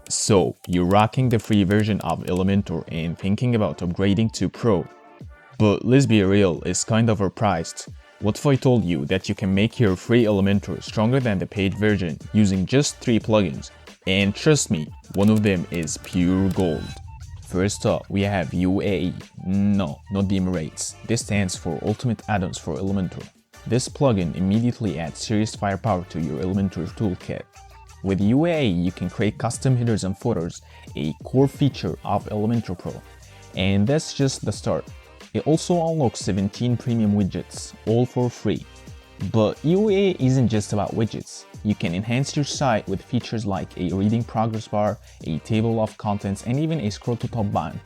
So, you're rocking the free version of Elementor and thinking about upgrading to Pro. But let's be real, it's kind of overpriced. What if I told you that you can make your free Elementor stronger than the paid version using just 3 plugins? And trust me, one of them is pure gold. First up, we have UAE. No, not the Emirates. This stands for Ultimate Add-ons for Elementor. This plugin immediately adds serious firepower to your Elementor toolkit. With UAE, you can create custom headers and footers, a core feature of Elementor Pro. And that's just the start. It also unlocks 17 premium widgets, all for free. But UAE isn't just about widgets. You can enhance your site with features like a reading progress bar, a table of contents, and even a scroll to top button.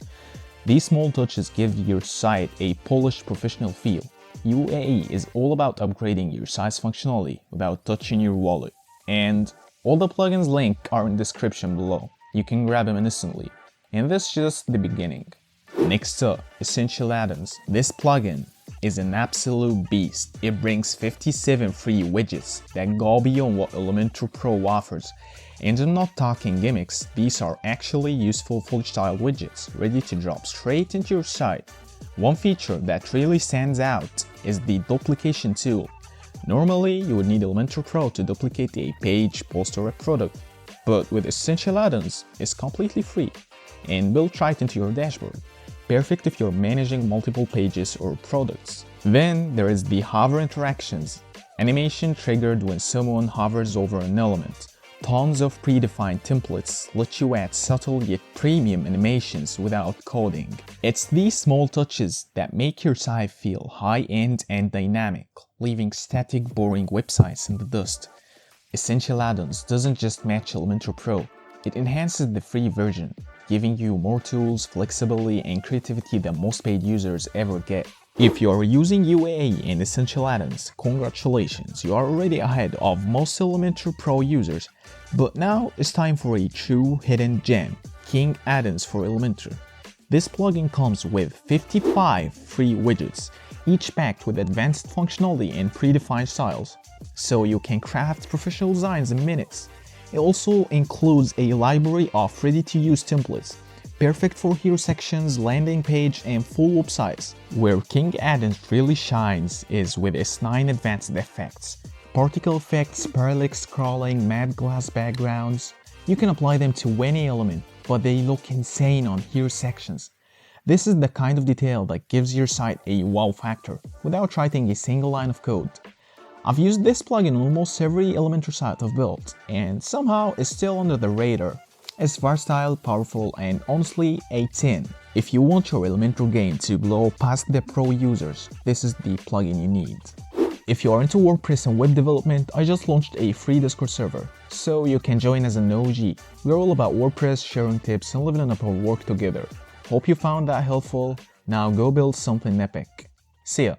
These small touches give your site a polished professional feel. UAE is all about upgrading your site's functionality without touching your wallet. And all the plugins link are in the description below. You can grab them instantly. And that's just the beginning. Next up, Essential Add-ons. This plugin is an absolute beast. It brings 57 free widgets that go beyond what Elementor Pro offers. And I'm not talking gimmicks, these are actually useful fully styled widgets, ready to drop straight into your site. One feature that really stands out is the duplication tool. Normally, you would need Elementor Pro to duplicate a page, post, or a product, but with Essential Add-ons, it's completely free and built right into your dashboard. Perfect if you're managing multiple pages or products. Then there is the hover interactions. Animation triggered when someone hovers over an element. Tons of predefined templates let you add subtle yet premium animations without coding. It's these small touches that make your site feel high-end and dynamic, leaving static, boring websites in the dust. Essential Add-ons doesn't just match Elementor Pro, it enhances the free version, giving you more tools, flexibility, and creativity than most paid users ever get. If you are using UAE and Essential Add-ons, congratulations, you are already ahead of most Elementor Pro users. But now it's time for a true hidden gem, King Add-ons for Elementor. This plugin comes with 55 free widgets, each packed with advanced functionality and predefined styles, so you can craft professional designs in minutes. It also includes a library of ready-to-use templates, perfect for hero sections, landing page, and full websites. Where King Add-ons really shines is with its 9 advanced effects. Particle effects, parallax scrolling, matte glass backgrounds. You can apply them to any element, but they look insane on hero sections. This is the kind of detail that gives your site a wow factor without writing a single line of code. I've used this plugin on almost every Elementor site I've built, and somehow it's still under the radar. It's versatile, powerful, and honestly a 10. If you want your Elementor game to blow past the pro users, this is the plugin you need. If you are into WordPress and web development, I just launched a free Discord server, so you can join as an OG. We're all about WordPress, sharing tips, and living up our work together. Hope you found that helpful. Now go build something epic. See ya!